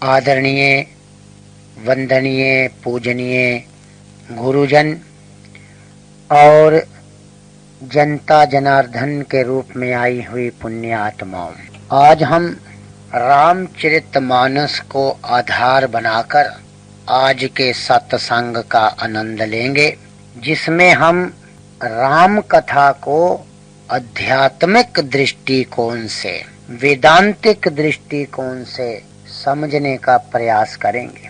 आदरणीय, वंदनीय, पूजनीय गुरुजन और जनता जनार्दन के रूप में आई हुई पुण्य आत्माओं, आज हम रामचरितमानस को आधार बनाकर आज के सत्संग का आनंद लेंगे, जिसमें हम राम कथा को आध्यात्मिक दृष्टिकोण से, वेदांतिक दृष्टिकोण से समझने का प्रयास करेंगे।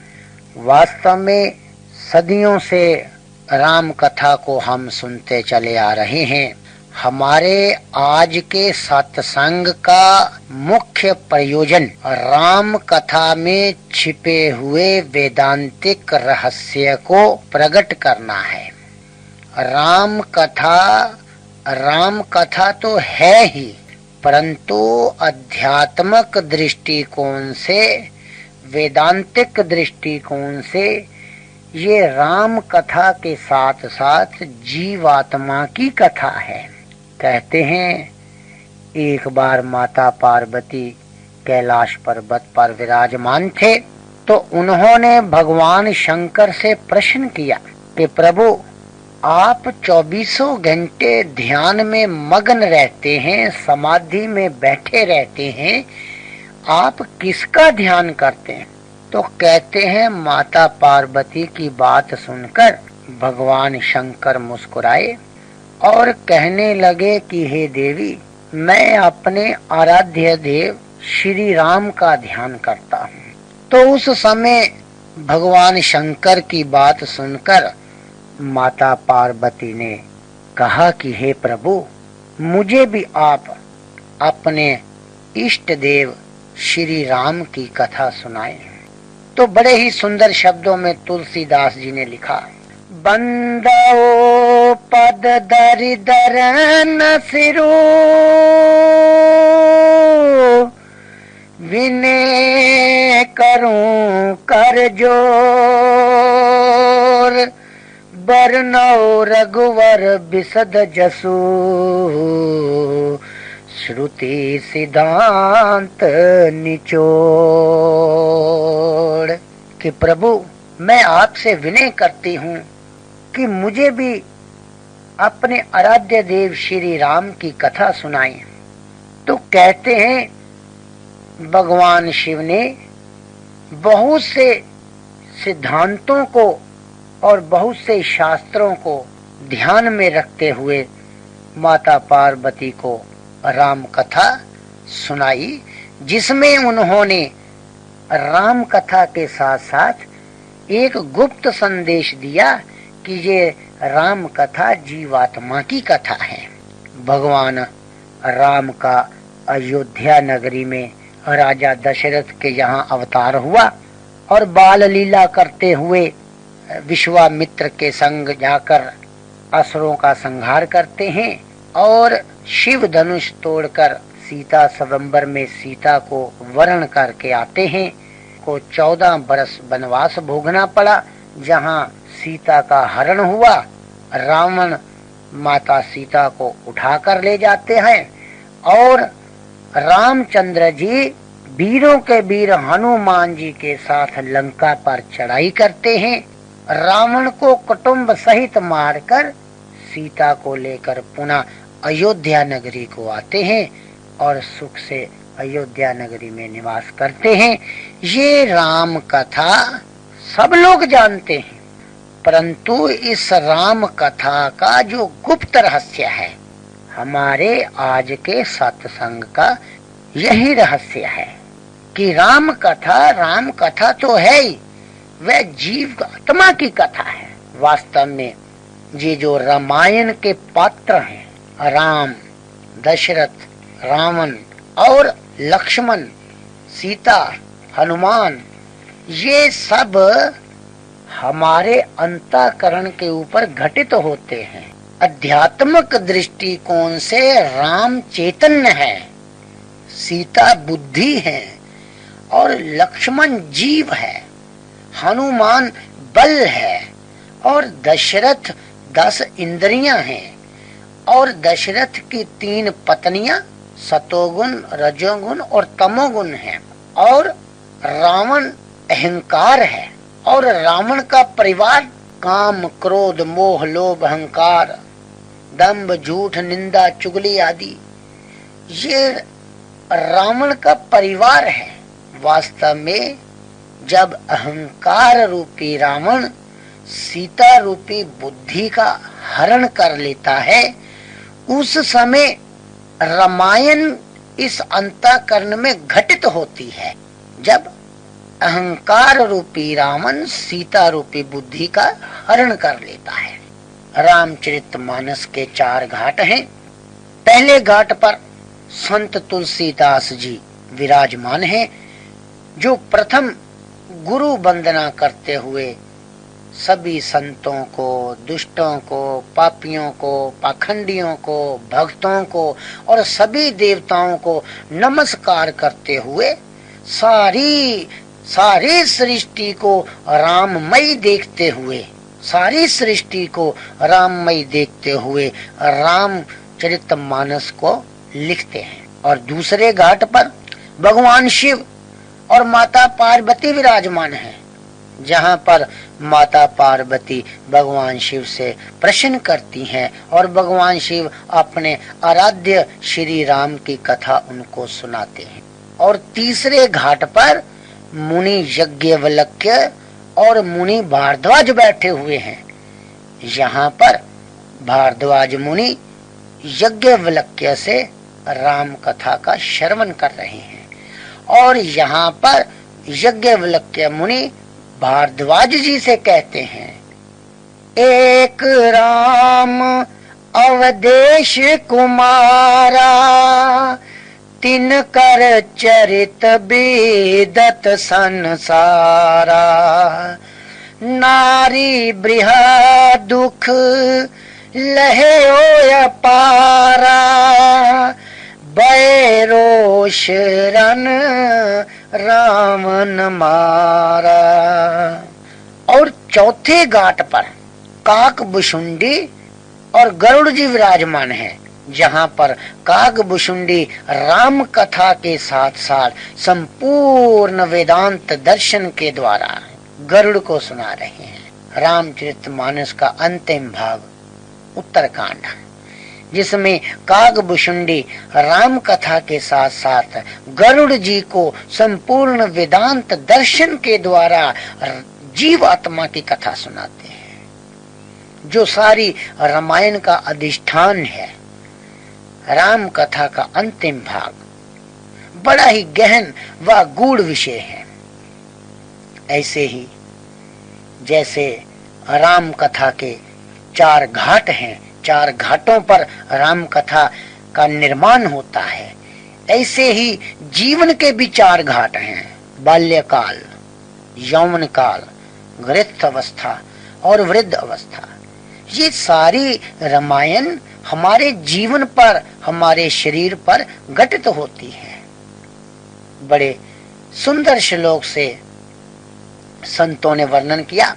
वास्तव में सदियों से राम कथा को हम सुनते चले आ रहे हैं। हमारे आज के सत्संग का मुख्य प्रयोजन राम कथा में छिपे हुए वेदांतिक रहस्य को प्रकट करना है। राम कथा तो है ही, परंतु आध्यात्मिक दृष्टिकोण से, वेदांतिक दृष्टिकोण से ये राम कथा के साथ साथ जीवात्मा की कथा है। कहते हैं एक बार माता पार्वती कैलाश पर्वत पर विराजमान थे, तो उन्होंने भगवान शंकर से प्रश्न किया कि प्रभु, आप 24 घंटे ध्यान में मग्न रहते हैं, समाधि में बैठे रहते हैं, आप किसका ध्यान करते हैं? तो कहते हैं माता पार्वती की बात सुनकर भगवान शंकर मुस्कुराए और कहने लगे कि हे देवी, मैं अपने आराध्य देव श्री राम का ध्यान करता हूँ। तो उस समय भगवान शंकर की बात सुनकर माता पार्वती ने कहा कि हे प्रभु, मुझे भी आप अपने इष्ट देव श्री राम की कथा सुनाएं। तो बड़े ही सुंदर शब्दों में तुलसीदास जी ने लिखा, बंदो पद दरिदर न सिरो, विनय करूं कर जोर, बरनौ रघुवर बिसद जसु, श्रुति सिद्धांत निचोड़। कि प्रभु, मैं आपसे विनय करती हूँ कि मुझे भी अपने आराध्य देव श्री राम की कथा सुनाएं। तो कहते हैं भगवान शिव ने बहुत से सिद्धांतों को और बहुत से शास्त्रों को ध्यान में रखते हुए माता पार्वती को राम कथा सुनाई, जिसमें उन्होंने राम कथा के साथ साथ एक गुप्त संदेश दिया कि ये राम कथा जीवात्मा की कथा है। भगवान राम का अयोध्या नगरी में राजा दशरथ के यहाँ अवतार हुआ और बाल लीला करते हुए विश्वामित्र के संग जाकर असुरों का संहार करते हैं और शिव धनुष तोड़कर सीता स्वयंवर में सीता को वरण करके आते हैं। को 14 बरस वनवास भोगना पड़ा, जहाँ सीता का हरण हुआ। रावण माता सीता को उठाकर ले जाते हैं और रामचंद्र जी वीरों के वीर हनुमान जी के साथ लंका पर चढ़ाई करते हैं। रावण को कुटुंब सहित मारकर सीता को लेकर पुनः अयोध्या नगरी को आते हैं और सुख से अयोध्या नगरी में निवास करते हैं। ये राम कथा सब लोग जानते हैं, परंतु इस राम कथा का जो गुप्त रहस्य है, हमारे आज के सत्संग का यही रहस्य है कि राम कथा तो है ही, वह जीव आत्मा की कथा है। वास्तव में ये जो रामायण के पात्र हैं, राम, दशरथ, रावण और लक्ष्मण, सीता, हनुमान, ये सब हमारे अंतःकरण के ऊपर घटित होते हैं। आध्यात्मिक दृष्टिकोण से राम चैतन्य है, सीता बुद्धि है और लक्ष्मण जीव है, हनुमान बल है और दशरथ 10 इंद्रियां हैं और दशरथ की 3 पत्नियां सतोगुण, रजोगुण और तमोगुण हैं और रावण अहंकार है। और रावण का परिवार काम, क्रोध, मोह, लोभ, अहंकार, दंभ, झूठ, निंदा, चुगली आदि, ये रावण का परिवार है। वास्तव में जब अहंकार रूपी रावण सीता रूपी बुद्धि का हरण कर लेता है, उस समय रामायण इस अंतःकरण में घटित होती है, जब अहंकार रूपी रावण सीता रूपी बुद्धि का हरण कर लेता है। रामचरितमानस के 4 घाट हैं। पहले घाट पर संत तुलसीदास जी विराजमान हैं, जो प्रथम गुरु वंदना करते हुए सभी संतों को, दुष्टों को, पापियों को, पाखंडियों को, भक्तों को और सभी देवताओं को नमस्कार करते हुए सारी सृष्टि को राममय देखते हुए, सारी सृष्टि को राममय देखते हुए रामचरितमानस को लिखते हैं। और दूसरे घाट पर भगवान शिव और माता पार्वती विराजमान हैं, जहाँ पर माता पार्वती भगवान शिव से प्रश्न करती हैं और भगवान शिव अपने आराध्य श्री राम की कथा उनको सुनाते हैं। और तीसरे घाट पर मुनि यज्ञवल्क्य और मुनि भारद्वाज बैठे हुए हैं। यहाँ पर भारद्वाज मुनि यज्ञवल्क्य से राम कथा का श्रवण कर रहे हैं, और यहाँ पर यज्ञवल्क्य मुनि भारद्वाज जी से कहते हैं, एक राम अवदेश कुमारा, तिन कर चरित बेदत संसारा, नारी बृहा दुख लहे ओ पारा, बैरोष रन रावण मारा। और चौथे घाट पर काकभुशुंडी और गरुड़ जी विराजमान है, जहाँ पर काकभुशुंडी राम कथा के साथ साथ संपूर्ण वेदांत दर्शन के द्वारा गरुड़ को सुना रहे हैं। रामचरितमानस का अंतिम भाग उत्तरकांड, जिसमें काकभुशुंडी राम कथा के साथ साथ गरुड़ जी को संपूर्ण वेदांत दर्शन के द्वारा जीवात्मा की कथा सुनाते हैं, जो सारी रामायण का अधिष्ठान है। राम कथा का अंतिम भाग बड़ा ही गहन व गूढ़ विषय है। ऐसे ही जैसे राम कथा के 4 घाट हैं, 4 घाटों पर राम कथा का निर्माण होता है, ऐसे ही जीवन के भी 4 घाट हैं। बाल्यकाल, यौवन काल, गृहस्थ अवस्था और वृद्ध अवस्था। ये सारी रामायण हमारे जीवन पर, हमारे शरीर पर घटित होती है। बड़े सुंदर श्लोक से संतों ने वर्णन किया,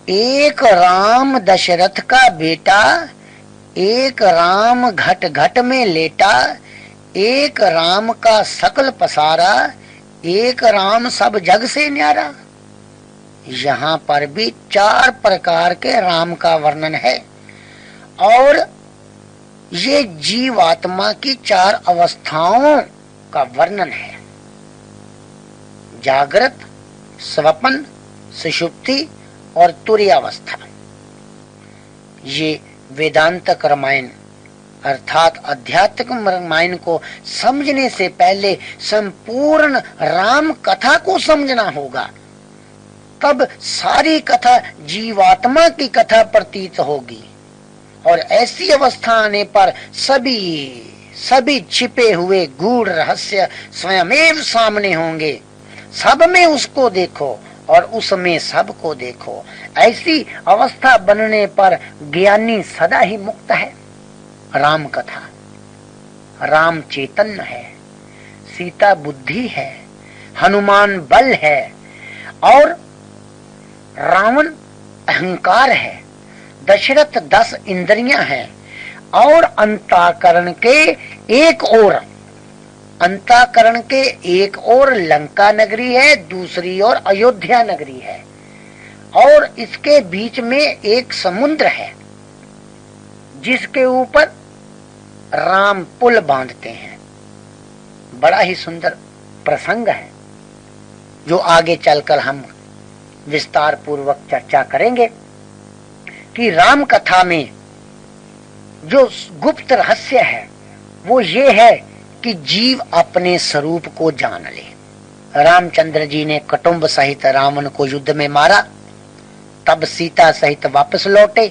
एक राम दशरथ का बेटा, एक राम घट घट में लेटा, एक राम का सकल पसारा, एक राम सब जग से न्यारा। यहाँ पर भी 4 प्रकार के राम का वर्णन है, और ये जीवात्मा की 4 अवस्थाओं का वर्णन है। जागृत, स्वप्न, सुषुप्ति और तुरीयावस्था। ये वेदांतक रामायण अर्थात आध्यात्मिक रामायण को समझने से पहले संपूर्ण राम कथा को समझना होगा, तब सारी कथा जीवात्मा की कथा प्रतीत होगी। और ऐसी अवस्था आने पर सभी छिपे हुए गूढ़ रहस्य स्वयमेव सामने होंगे। सब में उसको देखो और उसमें सबको देखो। ऐसी अवस्था बनने पर ज्ञानी सदा ही मुक्त है। राम कथा, राम चैतन्य है, सीता बुद्धि है, हनुमान बल है और रावण अहंकार है, दशरथ 10 इंद्रियां हैं और अंतःकरण के एक ओर अंतःकरण के एक ओर लंका नगरी है, दूसरी ओर अयोध्या नगरी है, और इसके बीच में एक समुद्र है जिसके ऊपर राम पुल बांधते हैं। बड़ा ही सुंदर प्रसंग है जो आगे चलकर हम विस्तार पूर्वक चर्चा करेंगे कि राम कथा में जो गुप्त रहस्य है वो ये है कि जीव अपने स्वरूप को जान ले। रामचंद्र जी ने कुटुंब सहित रावण को युद्ध में मारा, तब सीता सहित वापस लौटे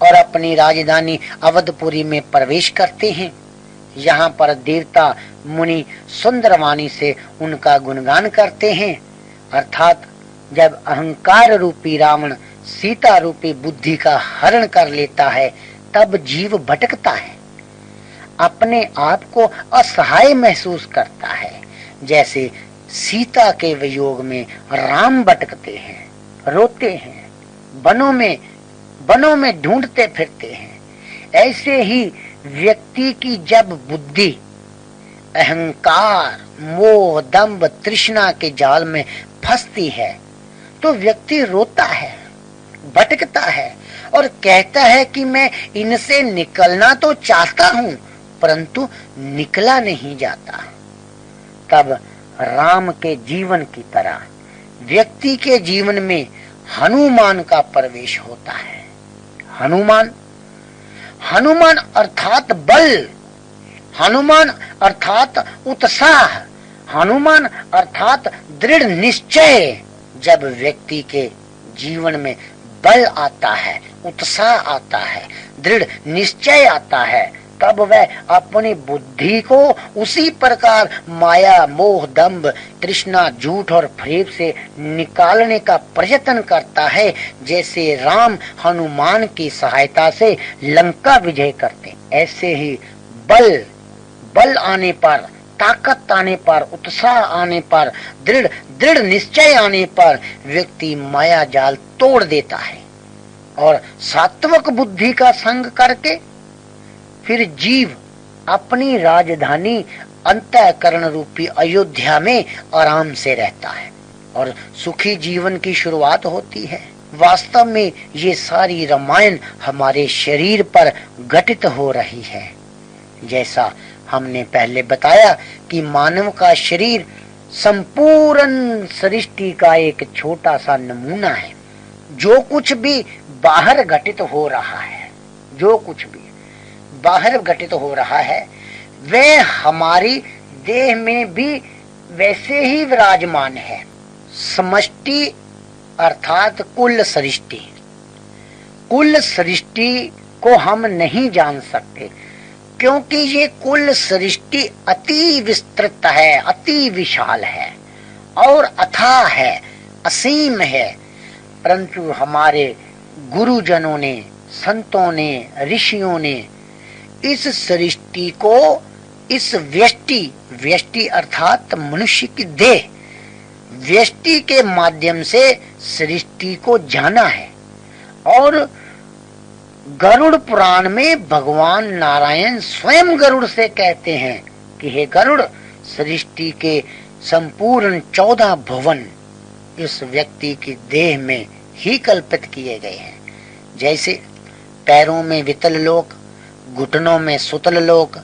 और अपनी राजधानी अवधपुरी में प्रवेश करते हैं। यहाँ पर देवता मुनि सुंदर वाणी से उनका गुणगान करते हैं, अर्थात जब अहंकार रूपी रावण सीता रूपी बुद्धि का हरण कर लेता है तब जीव भटकता है, अपने आप को असहाय महसूस करता है। जैसे सीता के वियोग में राम भटकते हैं, रोते हैं, बनों में ढूंढते फिरते हैं। ऐसे ही व्यक्ति की जब बुद्धि अहंकार, मोह, दंभ, तृष्णा के जाल में फंसती है तो व्यक्ति रोता है, भटकता है और कहता है कि मैं इनसे निकलना तो चाहता हूं परंतु निकला नहीं जाता। तब राम के जीवन की तरह व्यक्ति के जीवन में हनुमान का प्रवेश होता है। हनुमान अर्थात बल, हनुमान अर्थात उत्साह, हनुमान अर्थात दृढ़ निश्चय। जब व्यक्ति के जीवन में बल आता है, उत्साह आता है, दृढ़ निश्चय आता है, तब वह अपनी बुद्धि को उसी प्रकार माया, मोह, दंभ, तृष्णा, झूठ और फरेब से निकालने का प्रयत्न करता है, जैसे राम हनुमान की सहायता से लंका विजय करते। ऐसे ही बल आने पर, ताकत आने पर, उत्साह आने पर, दृढ़ निश्चय आने पर व्यक्ति माया जाल तोड़ देता है और सात्विक बुद्धि का संग करके फिर जीव अपनी राजधानी अंतःकरण रूपी अयोध्या में आराम से रहता है और सुखी जीवन की शुरुआत होती है। वास्तव में ये सारी रामायण हमारे शरीर पर घटित हो रही है। जैसा हमने पहले बताया कि मानव का शरीर संपूर्ण सृष्टि का एक छोटा सा नमूना है। जो कुछ भी बाहर घटित हो रहा है, जो कुछ भी बाहर घटित हो रहा है वह हमारी देह में भी वैसे ही विराजमान है। समष्टि अर्थात कुल सृष्टि को हम नहीं जान सकते क्योंकि ये कुल सृष्टि अति विस्तृत है, अति विशाल है और अथाह है, असीम है। परंतु हमारे गुरुजनों ने, संतों ने, ऋषियों ने इस सृष्टि को, इस व्यष्टि अर्थात मनुष्य की देह, व्यष्टि के माध्यम से सृष्टि को जाना है। और गरुड़ पुराण में भगवान नारायण स्वयं गरुड़ से कहते हैं कि हे गरुड़, सृष्टि के संपूर्ण 14 भुवन इस व्यक्ति की देह में ही कल्पित किए गए हैं। जैसे पैरों में वितल लोक, घुटनों में सुतल लोक,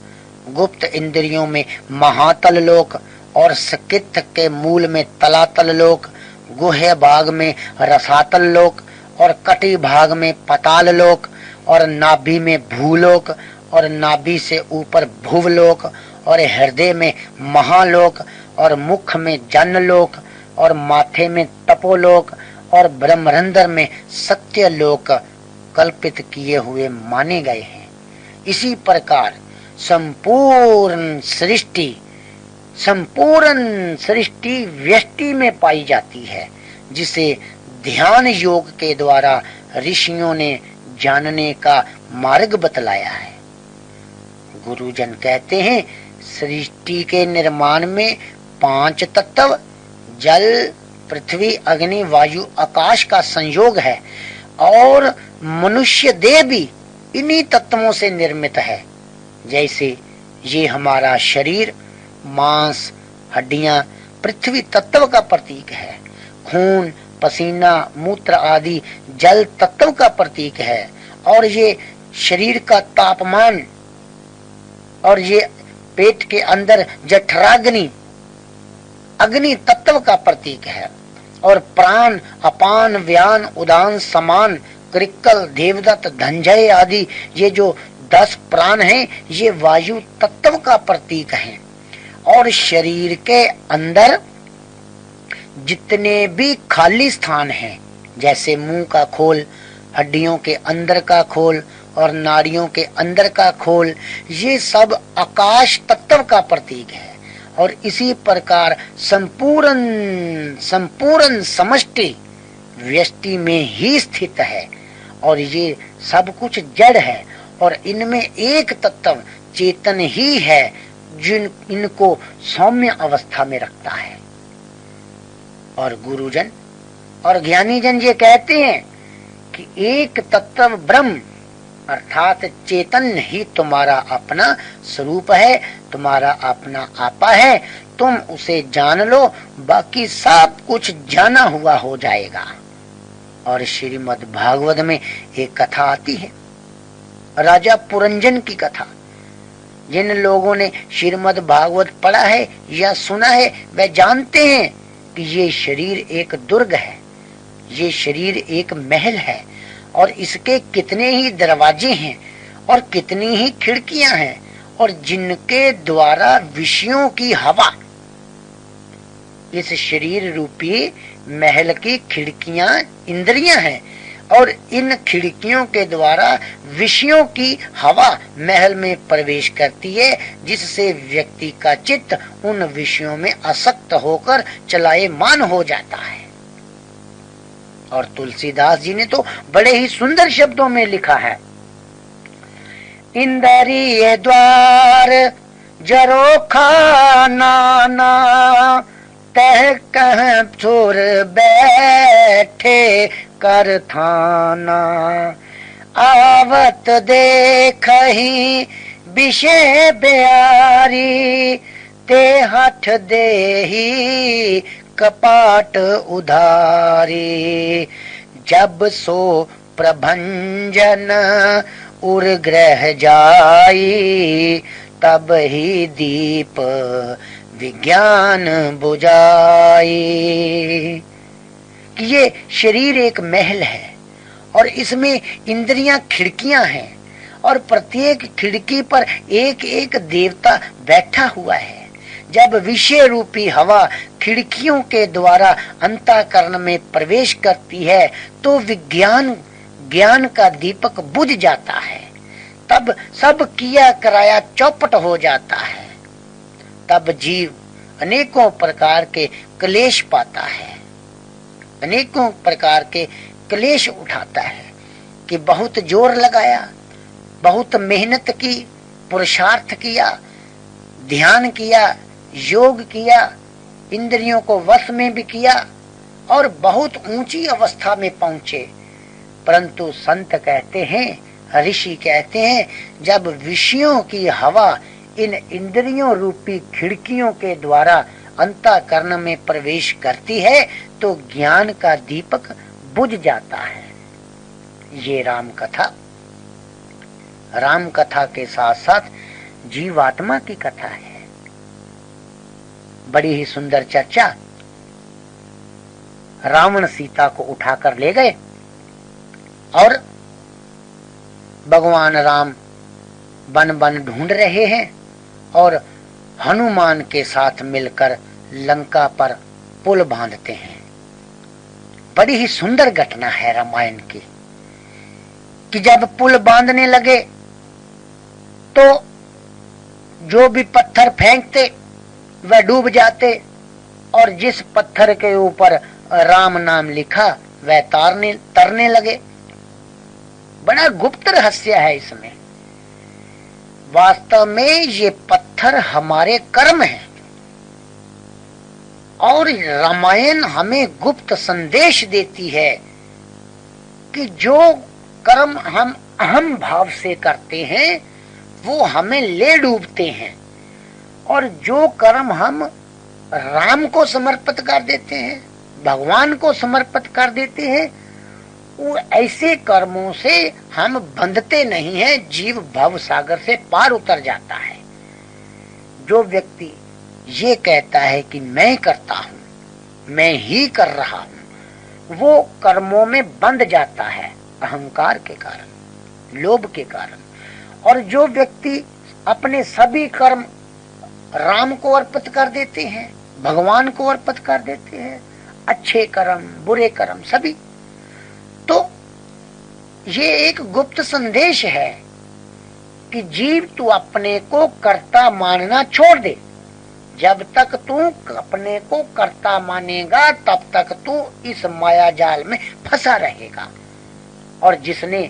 गुप्त इंद्रियों में महातल लोक और सकित के मूल में तलातल लोक, गुह्य भाग में रसातल लोक और कटी भाग में पताल लोक और नाभि में भूलोक और नाभि से ऊपर भुवलोक और हृदय में महालोक और मुख में जन्नलोक और माथे में तपोलोक और ब्रह्मरंध्र में सत्यलोक कल्पित किए हुए माने गए हैं। इसी प्रकार संपूर्ण सृष्टि व्यष्टि में पाई जाती है, जिसे ध्यान योग के द्वारा ऋषियों ने जानने का मार्ग बतलाया है। गुरुजन कहते हैं सृष्टि के निर्माण में 5 तत्व जल, पृथ्वी, अग्नि, वायु, आकाश का संयोग है और मनुष्य देह भी इन्हीं तत्वों से निर्मित है। जैसे ये हमारा शरीर मांस, हड्डियां पृथ्वी तत्व का प्रतीक है। खून, पसीना, मूत्र आदि जल तत्व का प्रतीक है। और ये शरीर का तापमान और ये पेट के अंदर जठराग्नि अग्नि तत्व का प्रतीक है। और प्राण, अपान, व्यान, उदान, समान, कृक्कल, देवदत्त, धंजय आदि ये जो 10 प्राण हैं ये वायु तत्व का प्रतीक हैं। और शरीर के अंदर जितने भी खाली स्थान हैं, जैसे मुंह का खोल, हड्डियों के अंदर का खोल और नाड़ियों के अंदर का खोल, ये सब आकाश तत्व का प्रतीक है। और इसी प्रकार संपूर्ण समष्टि व्यष्टि में ही स्थित है। और ये सब कुछ जड़ है और इनमें एक तत्व चेतन ही है जिन इनको सौम्य अवस्था में रखता है। और गुरुजन और ज्ञानी जन ये कहते हैं कि एक तत्व ब्रह्म अर्थात चेतन ही तुम्हारा अपना स्वरूप है, तुम्हारा अपना आपा है। तुम उसे जान लो, बाकी सब कुछ जाना हुआ हो जाएगा। और श्रीमद् भागवत में एक कथा आती है, राजा पुरंजन की कथा। जिन लोगों ने श्रीमद् भागवत पढ़ा है या सुना है वे जानते हैं कि ये शरीर एक दुर्ग है, ये शरीर एक महल है और इसके कितने ही दरवाजे हैं और कितनी ही खिड़कियां हैं और जिनके द्वारा विषयों की हवा इस शरीर रूपी महल की खिड़कियां इंद्रियां हैं और इन खिड़कियों के द्वारा विषयों की हवा महल में प्रवेश करती है, जिससे व्यक्ति का चित्त उन विषयों में आसक्त होकर चलायमान हो जाता है। और तुलसीदास जी ने तो बड़े ही सुंदर शब्दों में लिखा है, इंद्रिय द्वार जरोखा नाना तह कह छोर बैठे कर थाना आवत देखहि विषय ब्यारी ते हठ देही कपाट उधारी जब सो प्रभंजन उर ग्रह जाई तब ही दीप विज्ञान बुझाई। कि ये शरीर एक महल है और इसमें इंद्रियां खिड़कियां हैं और प्रत्येक खिड़की पर एक एक देवता बैठा हुआ है। जब विषय रूपी हवा खिड़कियों के द्वारा अंतःकरण में प्रवेश करती है तो ज्ञान का दीपक बुझ जाता है, तब सब किया कराया चौपट हो जाता है। तब जीव अनेकों प्रकार के क्लेश पाता है, अनेकों प्रकार के क्लेश उठाता है कि बहुत जोर लगाया, बहुत मेहनत की, पुरुषार्थ किया, ध्यान किया, योग किया, इंद्रियों को वश में भी किया और बहुत ऊंची अवस्था में पहुंचे, परंतु संत कहते हैं, ऋषि कहते हैं, जब विषयों की हवा इन इंद्रियों रूपी खिड़कियों के द्वारा अंतःकरण में प्रवेश करती है तो ज्ञान का दीपक बुझ जाता है। ये राम कथा के साथ साथ जीवात्मा की कथा है। बड़ी ही सुंदर चर्चा। रावण सीता को उठाकर ले गए और भगवान राम वन वन ढूंढ रहे हैं और हनुमान के साथ मिलकर लंका पर पुल बांधते हैं। बड़ी ही सुंदर घटना है रामायण की कि जब पुल बांधने लगे तो जो भी पत्थर फेंकते वह डूब जाते और जिस पत्थर के ऊपर राम नाम लिखा वह तरने लगे। बड़ा गुप्त रहस्य है इसमें। वास्तव में ये पत्थर हमारे कर्म हैं और रामायण हमें गुप्त संदेश देती है कि जो कर्म हम अहम भाव से करते हैं वो हमें ले डूबते हैं और जो कर्म हम राम को समर्पित कर देते हैं, भगवान को समर्पित कर देते हैं, वो ऐसे कर्मों से हम बंधते नहीं हैं, जीव भव सागर से पार उतर जाता है। जो व्यक्ति ये कहता है कि मैं करता हूं, मैं ही कर रहा हूं, वो कर्मों में बंध जाता है अहंकार के कारण, लोभ के कारण। और जो व्यक्ति अपने सभी कर्म राम को अर्पित कर देते हैं, भगवान को अर्पित कर देते हैं, अच्छे कर्म बुरे कर्म सभी, तो ये एक गुप्त संदेश है कि जीव तू अपने को कर्ता मानना छोड़ दे। जब तक तू अपने को कर्ता मानेगा तब तक तू इस माया जाल में फंसा रहेगा। और जिसने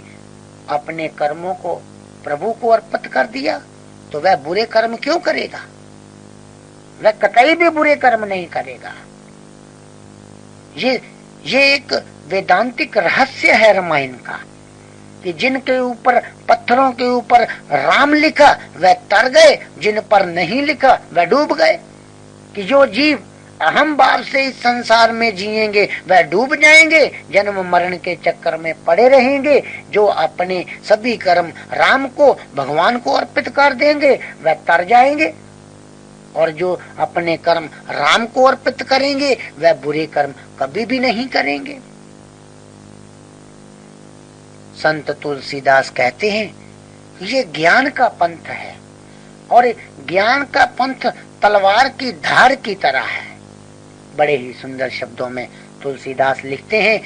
अपने कर्मों को प्रभु को अर्पित कर दिया तो वह बुरे कर्म क्यों करेगा? वह कतई भी बुरे कर्म नहीं करेगा। ये एक वेदांतिक रहस्य है रामायण का कि जिनके ऊपर पत्थरों के ऊपर राम लिखा वह तर गए, जिन पर नहीं लिखा वह डूब गए। कि जो जीव अहम भाव से इस संसार में जिएंगे वह डूब जाएंगे, जन्म मरण के चक्कर में पड़े रहेंगे। जो अपने सभी कर्म राम को भगवान को अर्पित कर देंगे वह तर जाएंगे, और जो अपने कर्म राम को अर्पित करेंगे वह बुरे कर्म कभी भी नहीं करेंगे। संत तुलसीदास कहते हैं ये ज्ञान का पंथ है, और ज्ञान का पंथ तलवार की धार की तरह है। बड़े ही सुंदर शब्दों में तुलसीदास लिखते हैं,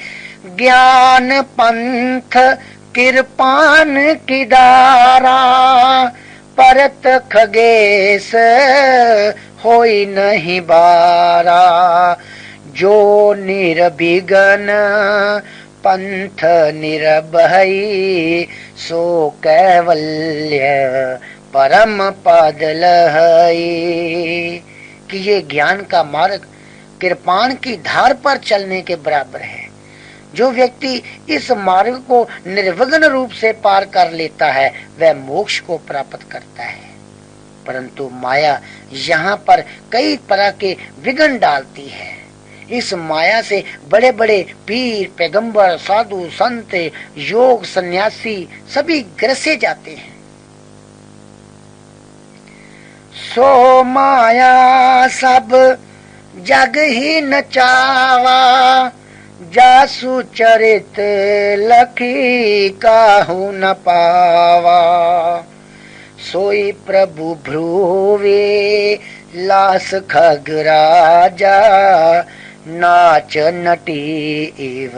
ज्ञान पंथ कृपान की धारा, परत खगेश होई नहीं बारा, जो निर्विघ्न पंथ निरभई, सो कैवल्य परम पद लहई। कि ये ज्ञान का मार्ग कृपाण की धार पर चलने के बराबर है। जो व्यक्ति इस मार्ग को निर्विघ्न रूप से पार कर लेता है वह मोक्ष को प्राप्त करता है। परंतु माया यहाँ पर कई तरह के विघ्न डालती है। इस माया से बड़े बड़े पीर पैगंबर साधु संत योग सन्यासी सभी ग्रसे जाते हैं। सो माया सब जग ही नचावा, जासु चरित लखी काहू न पावा, सोई प्रभु भ्रुवे लास खग राजा, नाच नटी इव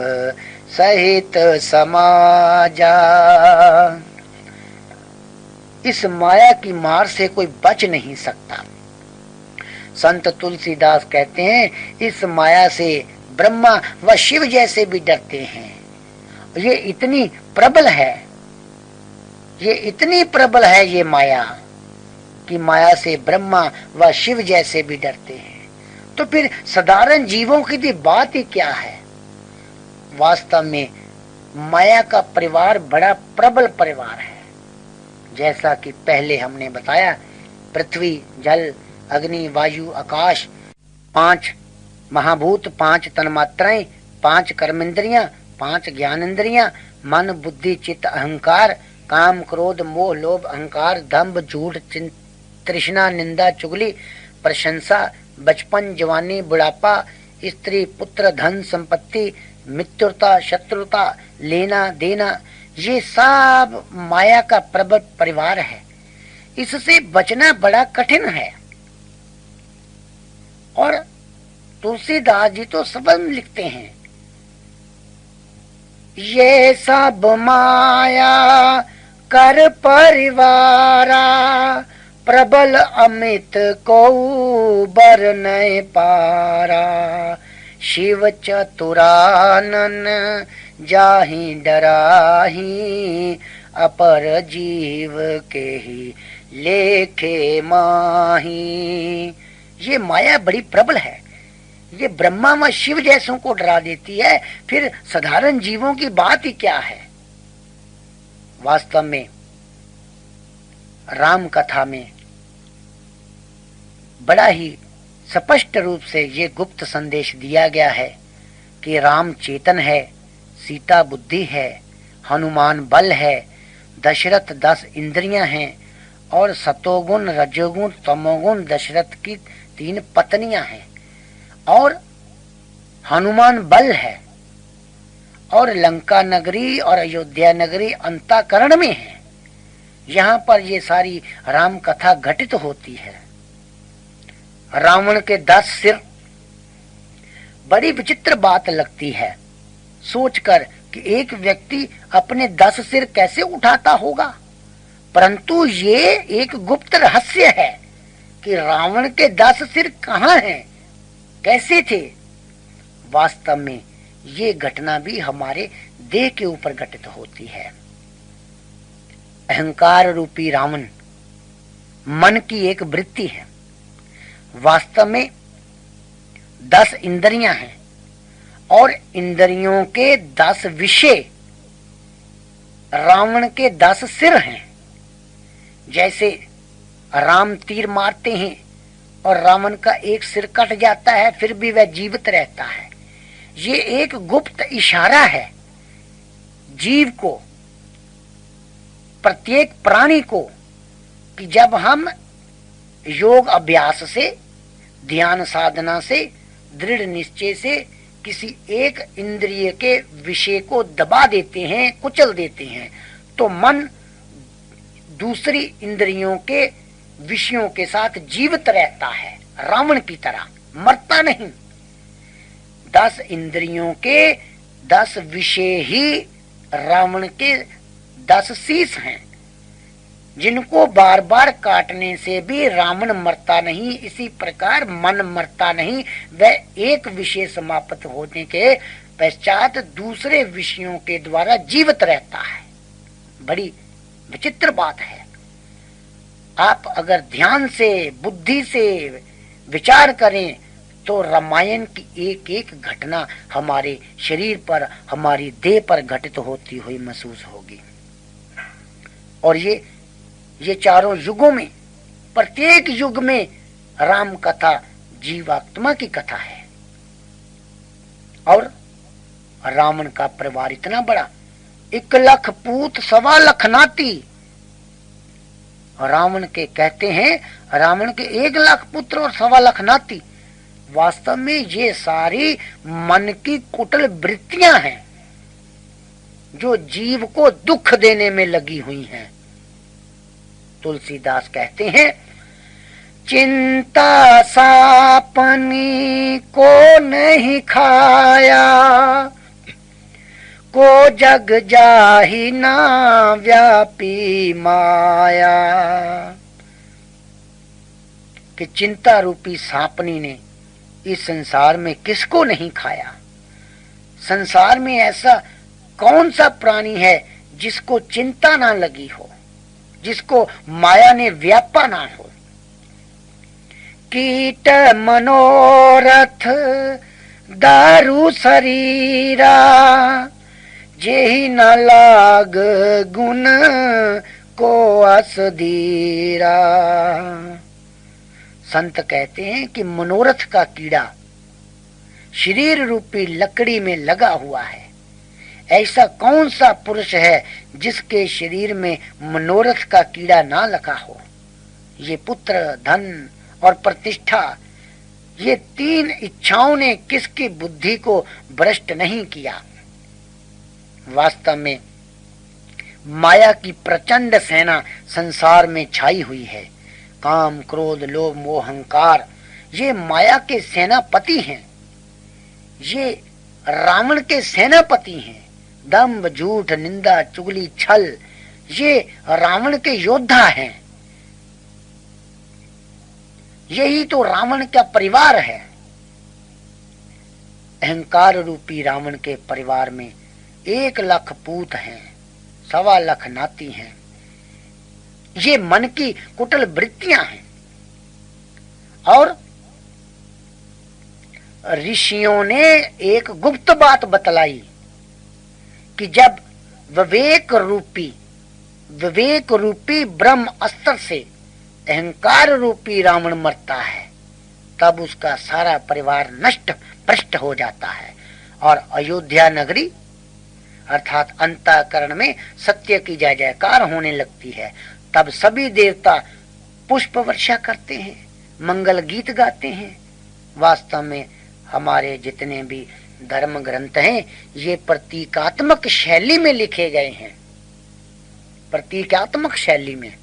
सहित समाजा। इस माया की मार से कोई बच नहीं सकता। संत तुलसीदास कहते हैं इस माया से ब्रह्मा व शिव जैसे भी डरते हैं। ये इतनी प्रबल है, ये इतनी प्रबल है ये माया कि माया से ब्रह्मा व शिव जैसे भी डरते हैं। तो फिर साधारण जीवों की भी बात ही क्या है? वास्तव में माया का परिवार बड़ा प्रबल परिवार है। जैसा कि पहले हमने बताया, पृथ्वी जल अग्नि वायु आकाश, 5 महाभूत, 5 तन्मात्राएं, 5 कर्मेंद्रियां, 5 ज्ञानेंद्रियां, मन बुद्धि चित्त अहंकार, काम क्रोध मोह लोभ अहंकार दंभ झूठ तृष्णा निंदा चुगली प्रशंसा, बचपन जवानी बुढ़ापा, स्त्री पुत्र धन संपत्ति, मित्रता शत्रुता, लेना देना, ये सब माया का प्रबल परिवार है। इससे बचना बड़ा कठिन है। और तुलसीदास जी तो सबल लिखते हैं, ये सब माया कर परिवारा, प्रबल अमित को बर नहीं पारा, शिव चतुरानन जाहि डराही, अपर जीव के ही लेखे माही। ये माया बड़ी प्रबल है, ये ब्रह्मा व शिव जैसों को डरा देती है, फिर साधारण जीवों की बात ही क्या है। वास्तव में राम कथा में बड़ा ही स्पष्ट रूप से ये गुप्त संदेश दिया गया है कि राम चेतन है, सीता बुद्धि है, हनुमान बल है, दशरथ 10 इंद्रियां हैं और सतोगुण रजोगुण तमोगुण दशरथ की 3 पत्नियां हैं और हनुमान बल है और लंका नगरी और अयोध्या नगरी अंतःकरण में है। यहाँ पर ये सारी राम कथा घटित होती है। रावण के 10 सिर, बड़ी विचित्र बात लगती है सोचकर कि एक व्यक्ति अपने 10 सिर कैसे उठाता होगा, परंतु ये एक गुप्त रहस्य है कि रावण के 10 सिर कहाँ हैं, कैसे थे। वास्तव में ये घटना भी हमारे देह के ऊपर घटित होती है। अहंकार रूपी रावण मन की एक वृत्ति है। वास्तव में 10 इंद्रियां हैं और इंद्रियों के 10 विषय रावण के 10 सिर हैं। जैसे राम तीर मारते हैं और रावण का एक सिर कट जाता है, फिर भी वह जीवित रहता है। ये एक गुप्त इशारा है जीव को, प्रत्येक प्राणी को, कि जब हम योग अभ्यास से, ध्यान साधना से, दृढ़ निश्चय से किसी एक इंद्रिय के विषय को दबा देते हैं, कुचल देते हैं, तो मन दूसरी इंद्रियों के विषयों के साथ जीवित रहता है, रावण की तरह मरता नहीं। 10 इंद्रियों के 10 विषय ही रावण के 10 शीश हैं, जिनको बार बार काटने से भी रावण मरता नहीं। इसी प्रकार मन मरता नहीं, वह एक विषय समाप्त होने के पश्चात दूसरे विषयों के द्वारा जीवित रहता है। बड़ी विचित्र बात है। आप अगर ध्यान से, बुद्धि से विचार करें तो रामायण की एक एक घटना हमारे शरीर पर, हमारी देह पर घटित होती हुई महसूस होगी। और ये चारों युगों में, प्रत्येक युग में राम कथा जीवात्मा की कथा है। और रावण का परिवार इतना बड़ा, 1 लाख पूत 1.25 लाख नाती। रावण के कहते हैं, रावण के 1 लाख पुत्र और 1.25 लाख नाती। वास्तव में ये सारी मन की कुटिल वृत्तियां हैं जो जीव को दुख देने में लगी हुई हैं। तुलसीदास कहते हैं, चिंता सापनी को नहीं खाया, को जग जाहि ना व्यापी माया। कि चिंता रूपी सांपनी ने इस संसार में किसको नहीं खाया। संसार में ऐसा कौन सा प्राणी है जिसको चिंता ना लगी हो, जिसको माया ने व्यापा ना हो। कीट मनोरथ दारु शरीरा, जेहि न लाग गुण को असधीरा। संत कहते हैं कि मनोरथ का कीड़ा शरीर रूपी लकड़ी में लगा हुआ है। ऐसा कौन सा पुरुष है जिसके शरीर में मनोरथ का कीड़ा ना लगा हो। ये पुत्र, धन और प्रतिष्ठा, ये 3 इच्छाओं ने किसकी बुद्धि को भ्रष्ट नहीं किया। वास्तव में माया की प्रचंड सेना संसार में छाई हुई है। काम, क्रोध, लोभ, मोह, अहंकार, ये माया के सेनापति हैं। ये रावण के सेनापति हैं। दंभ, झूठ, निंदा, चुगली, छल, ये रावण के योद्धा हैं। यही तो रावण का परिवार है। अहंकार रूपी रावण के परिवार में 1 लाख पूत हैं, 1.25 लाख नाती हैं। ये मन की कुटिल वृत्तियां हैं। और ऋषियों ने एक गुप्त बात बतलाई कि जब विवेक रूपी ब्रह्म अस्त्र से अहंकार रूपी रावण मरता है तब उसका सारा परिवार नष्ट भ्रष्ट हो जाता है और अयोध्या नगरी अर्थात अंतःकरण में सत्य की जय जयकार होने लगती है। तब सभी देवता पुष्प वर्षा करते हैं, मंगल गीत गाते हैं। वास्तव में हमारे जितने भी धर्म ग्रंथ हैं ये प्रतीकात्मक शैली में लिखे गए हैं, प्रतीकात्मक शैली में।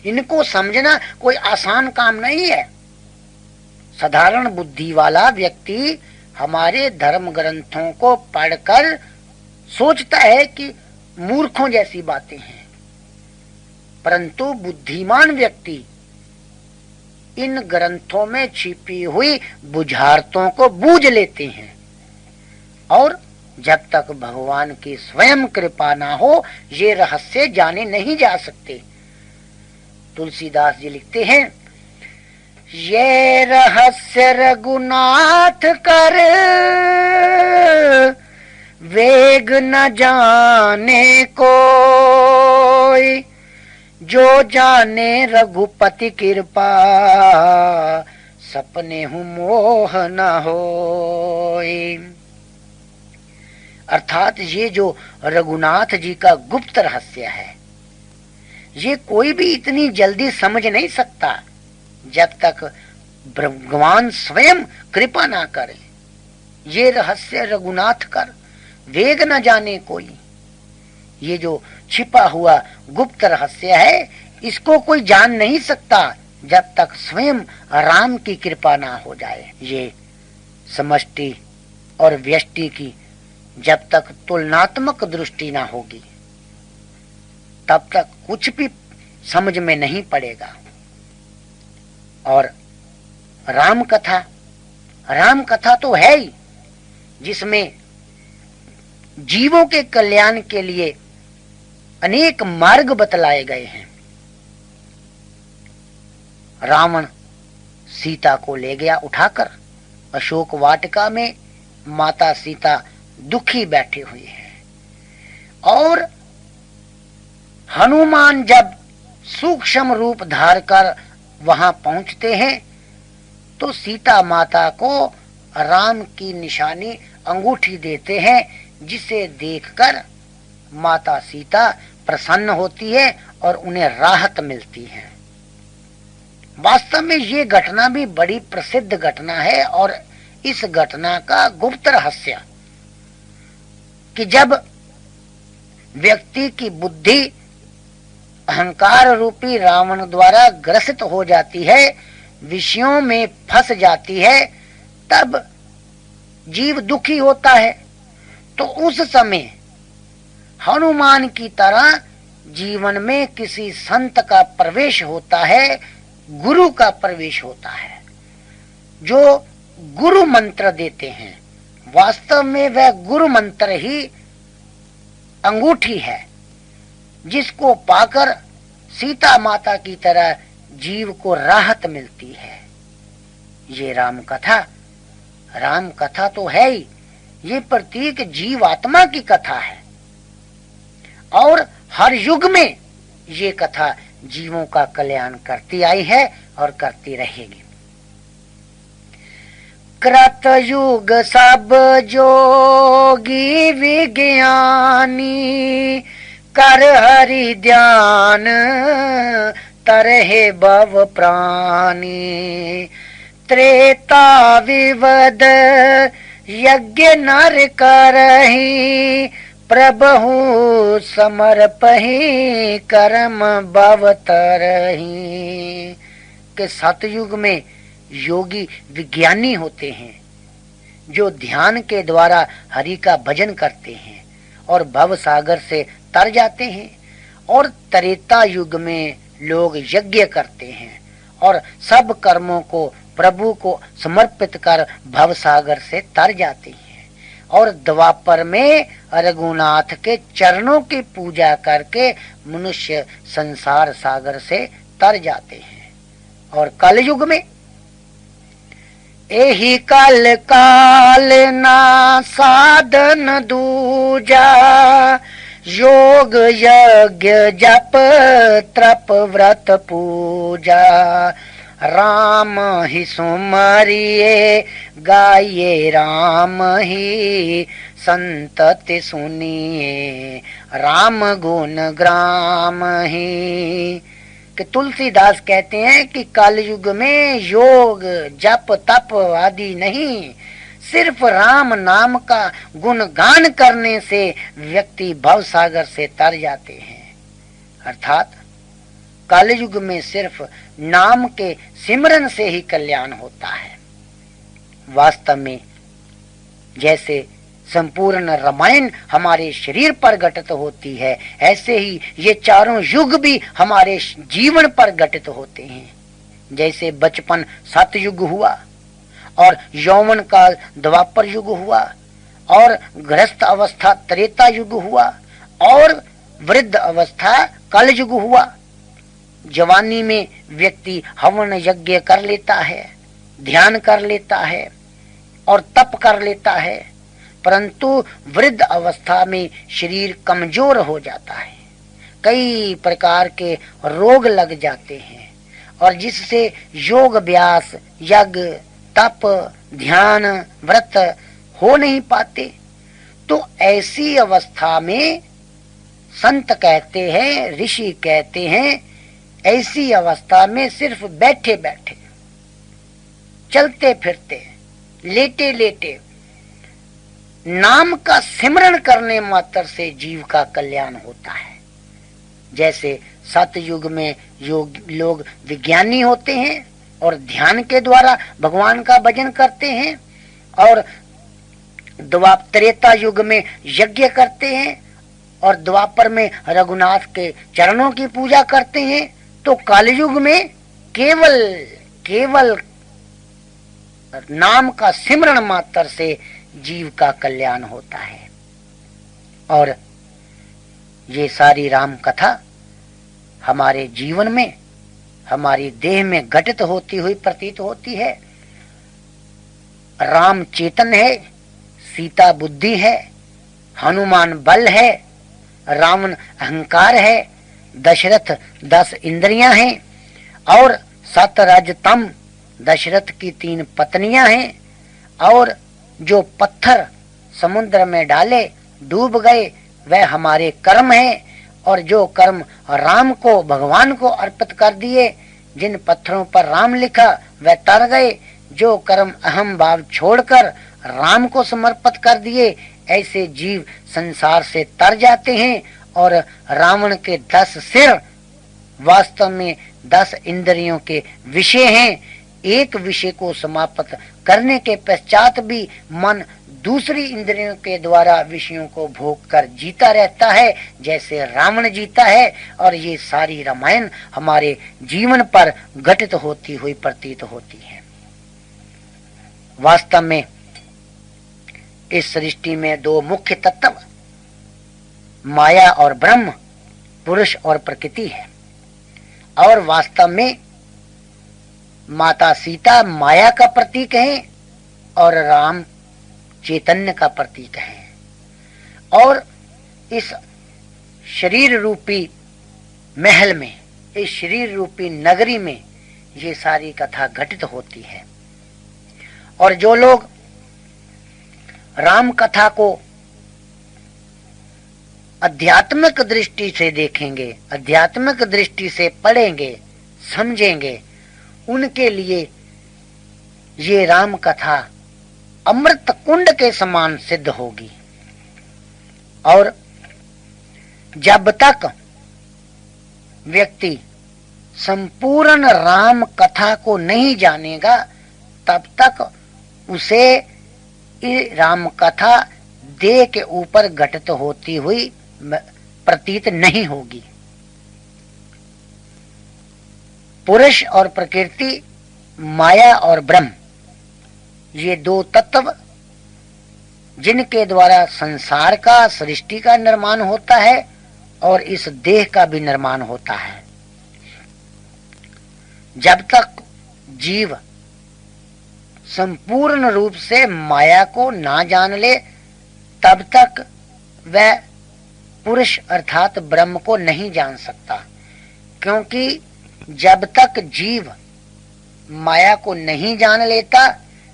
इनको समझना कोई आसान काम नहीं है। साधारण बुद्धि वाला व्यक्ति हमारे धर्म ग्रंथों को पढ़कर सोचता है कि मूर्खों जैसी बातें हैं, परंतु बुद्धिमान व्यक्ति इन ग्रंथों में छिपी हुई बुझारतों को बूझ लेते हैं और जब तक भगवान की स्वयं कृपा ना हो ये रहस्य जाने नहीं जा सकते। तुलसीदास जी लिखते हैं, ये रहस्य रघुनाथ कर वेग न जाने कोई, जो जाने रघुपति कृपा सपने हूँ मोह न होई। अर्थात ये जो रघुनाथ जी का गुप्त रहस्य है ये कोई भी इतनी जल्दी समझ नहीं सकता जब तक भगवान स्वयं कृपा ना करे। ये रहस्य रघुनाथ कर वेग न जाने कोई, ये जो छिपा हुआ गुप्त रहस्य है इसको कोई जान नहीं सकता जब तक स्वयं राम की कृपा ना हो जाए। ये समष्टि और व्यष्टि की जब तक तुलनात्मक दृष्टि ना होगी तब तक कुछ भी समझ में नहीं पड़ेगा। और राम कथा तो है ही जिसमें जीवों के कल्याण के लिए अनेक मार्ग बतलाए गए हैं। रावण सीता को ले गया उठाकर, अशोक वाटिका में माता सीता दुखी बैठी हुई है और हनुमान जब सूक्ष्म रूप धार कर वहां पहुंचते हैं तो सीता माता को राम की निशानी अंगूठी देते हैं, जिसे देखकर माता सीता प्रसन्न होती है और उन्हें राहत मिलती है। वास्तव में ये घटना भी बड़ी प्रसिद्ध घटना है और इस घटना का गुप्त रहस्य कि जब व्यक्ति की बुद्धि अहंकार रूपी रावण द्वारा ग्रसित हो जाती है, विषयों में फंस जाती है, तब जीव दुखी होता है। तो उस समय हनुमान की तरह जीवन में किसी संत का प्रवेश होता है, गुरु का प्रवेश होता है, जो गुरु मंत्र देते हैं। वास्तव में वह गुरु मंत्र ही अंगूठी है जिसको पाकर सीता माता की तरह जीव को राहत मिलती है। ये राम कथा तो है ही, ये प्रतीक जीवात्मा की कथा है और हर युग में ये कथा जीवों का कल्याण करती आई है और करती रहेगी। कृत युग सब जोगी विज्ञानी, कर हरि ध्यान तरहे भव प्राणी। त्रेता विवद यज्ञ नर करहि, प्रभु समर्पहि कर्म भव तरहि। के सतयुग में योगी विज्ञानी होते हैं जो ध्यान के द्वारा हरि का भजन करते हैं और भव सागर से तर जाते हैं, और त्रेता युग में लोग यज्ञ करते हैं और सब कर्मों को प्रभु को समर्पित कर भव सागर से तर जाते हैं, और द्वापर में रघुनाथ के चरणों की पूजा करके मनुष्य संसार सागर से तर जाते हैं। और कलयुग में एही कल काल ना साधन दूजा, योग यज्ञ जप तप व्रत पूजा। राम ही सुमरिए गाइए राम ही संतति सुनिए राम गुण ग्राम ही। कि तुलसीदास कहते हैं कि कलयुग में योग जप तप आदि नहीं, सिर्फ राम नाम का गुणगान करने से व्यक्ति भव सागर से तर जाते हैं। अर्थात कलयुग में सिर्फ नाम के सिमरन से ही कल्याण होता है। वास्तव में जैसे संपूर्ण रामायण हमारे शरीर पर घटित होती है, ऐसे ही ये चारों युग भी हमारे जीवन पर घटित होते हैं। जैसे बचपन सतयुग हुआ और यौवन काल द्वापर युग हुआ और गृहस्थ अवस्था त्रेता युग हुआ और वृद्ध अवस्था कल युग हुआ। जवानी में व्यक्ति हवन यज्ञ कर लेता है, ध्यान कर लेता है और तप कर लेता है, परंतु वृद्ध अवस्था में शरीर कमजोर हो जाता है, कई प्रकार के रोग लग जाते हैं और जिससे योग अभ्यास यज्ञ तप ध्यान व्रत हो नहीं पाते। तो ऐसी अवस्था में संत कहते हैं, ऋषि कहते हैं, ऐसी अवस्था में सिर्फ बैठे बैठे चलते फिरते लेटे लेटे नाम का सिमरण करने मात्र से जीव का कल्याण होता है। जैसे सतयुग में लोग विज्ञानी होते हैं और ध्यान के द्वारा भगवान का भजन करते हैं और त्रेता युग में यज्ञ करते हैं और द्वापर में रघुनाथ के चरणों की पूजा करते हैं, तो कलयुग में केवल नाम का सिमरण मात्र से जीव का कल्याण होता है। और ये सारी राम कथा हमारे जीवन में हमारी देह में घटित होती हुई प्रतीत होती है। राम चेतन है, सीता बुद्धि है, हनुमान बल है, रावण अहंकार है, दशरथ 10 इंद्रियां हैं और 7 राजतम दशरथ की 3 पत्नियां हैं और जो पत्थर समुद्र में डाले डूब गए वह हमारे कर्म हैं और जो कर्म राम को भगवान को अर्पित कर दिए, जिन पत्थरों पर राम लिखा वह तर गए, जो कर्म अहम भाव छोड़कर राम को समर्पित कर दिए, ऐसे जीव संसार से तर जाते हैं। और रावण के 10 सिर वास्तव में 10 इंद्रियों के विषय हैं। एक विषय को समाप्त करने के पश्चात भी मन दूसरी इंद्रियों के द्वारा विषयों को भोग कर जीता रहता है, जैसे रावण जीता है। और ये सारी रामायण हमारे जीवन पर घटित होती हुई प्रतीत होती है। वास्तव में इस सृष्टि में 2 मुख्य तत्व माया और ब्रह्म, पुरुष और प्रकृति है। और वास्तव में माता सीता माया का प्रतीक है और राम चैतन्य का प्रतीक है। और इस शरीर रूपी महल में, इस शरीर रूपी नगरी में ये सारी कथा घटित होती है। और जो लोग राम कथा को आध्यात्मिक दृष्टि से देखेंगे, आध्यात्मिक दृष्टि से पढ़ेंगे, समझेंगे, उनके लिए ये राम कथा अमृत कुंड के समान सिद्ध होगी। और जब तक व्यक्ति संपूर्ण राम कथा को नहीं जानेगा, तब तक उसे राम कथा देह के ऊपर घटित होती हुई प्रतीत नहीं होगी। पुरुष और प्रकृति, माया और ब्रह्म, ये 2 तत्व जिनके द्वारा संसार का, सृष्टि का निर्माण होता है और इस देह का भी निर्माण होता है। जब तक जीव संपूर्ण रूप से माया को ना जान ले, तब तक वह पुरुष अर्थात ब्रह्म को नहीं जान सकता। क्योंकि जब तक जीव माया को नहीं जान लेता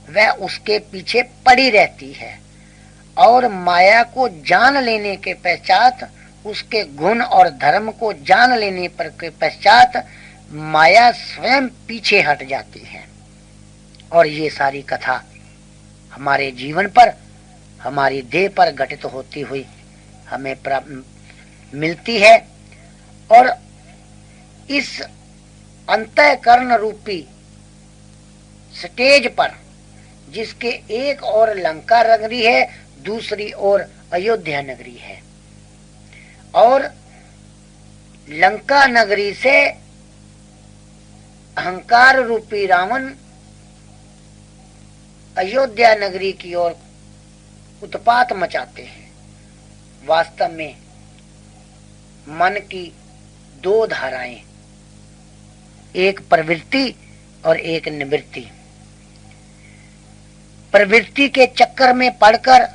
वह उसके पीछे पड़ी रहती है, और माया को जान लेने के पश्चात, उसके गुण और धर्म को जान लेने पर के पश्चात माया स्वयं पीछे हट जाती है। और ये सारी कथा हमारे जीवन पर, हमारी देह पर घटित होती हुई हमें मिलती है। और इस अंतःकरण रूपी स्टेज पर, जिसके एक ओर लंका नगरी है, दूसरी ओर अयोध्या नगरी है, और लंका नगरी से अहंकार रूपी रावण अयोध्या नगरी की ओर उत्पात मचाते हैं। वास्तव में मन की दो धाराएं, एक प्रवृत्ति और एक निवृत्ति। प्रवृत्ति के चक्कर में पड़कर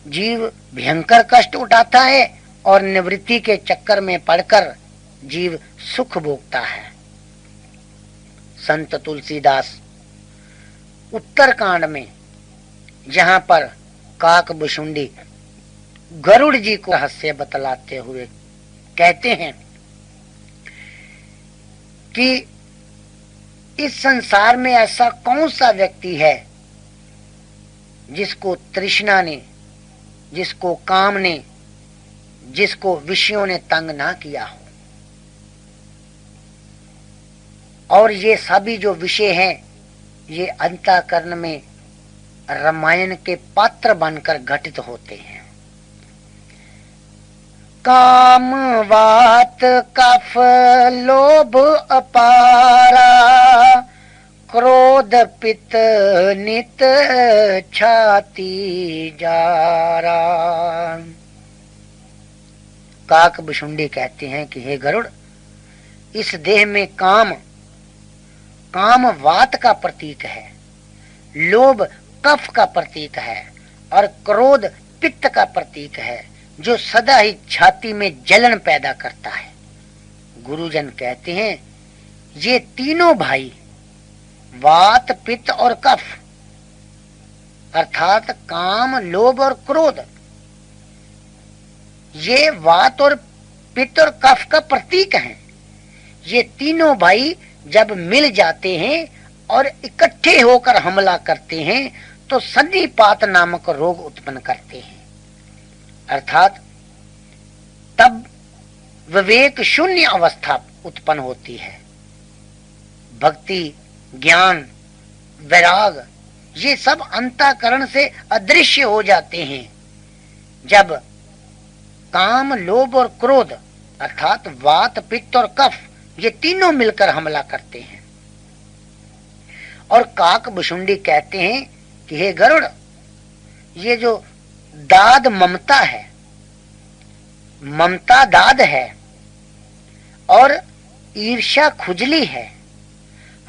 जीव भयंकर कष्ट उठाता है, और निवृत्ति के चक्कर में पड़कर जीव सुख भोगता है। संत तुलसीदास उत्तरकांड में, जहां पर काकभुशुंडी गरुड़ जी को रहस्य बतलाते हुए कहते हैं कि इस संसार में ऐसा कौन सा व्यक्ति है जिसको तृष्णा ने, जिसको काम ने, जिसको विषयों ने तंग ना किया हो। और ये सभी जो विषय हैं, ये अंतःकरण में रामायण के पात्र बनकर घटित होते हैं। काम वात कफ लोभ अपारा, क्रोध पित्त नित छाती जारा। काकभुशुंडी कहते हैं कि हे गरुड़, इस देह में काम वात का प्रतीक है, लोभ कफ का प्रतीक है, और क्रोध पित्त का प्रतीक है, जो सदा ही छाती में जलन पैदा करता है। गुरुजन कहते हैं ये तीनों भाई, वात पित्त और कफ, अर्थात काम लोभ और क्रोध, ये वात और पित्त और कफ का प्रतीक हैं। ये तीनों भाई जब मिल जाते हैं और इकट्ठे होकर हमला करते हैं तो सन्निपात नामक रोग उत्पन्न करते हैं। अर्थात तब विवेक शून्य अवस्था उत्पन्न होती है। भक्ति, ज्ञान, वैराग, ये सब अंतःकरण से अदृश्य हो जाते हैं जब काम लोभ और क्रोध अर्थात वात पित्त और कफ ये तीनों मिलकर हमला करते हैं। और काकभुशुंडी कहते हैं कि हे गरुड़, ये जो दाद ममता है, ममता दाद है, और ईर्ष्या खुजली है,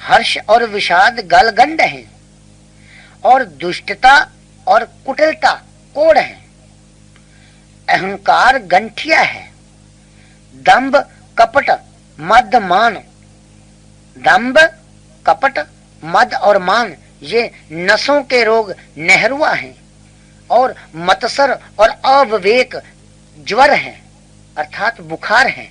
हर्ष और विषाद गलगंड है, और दुष्टता और कुटिलता कोड़ है, अहंकार गंठिया है, दंभ कपट मद मान, दंभ कपट मद और मान ये नसों के रोग नेहरुआ हैं, और मत्सर और अविवेक ज्वर हैं अर्थात बुखार हैं।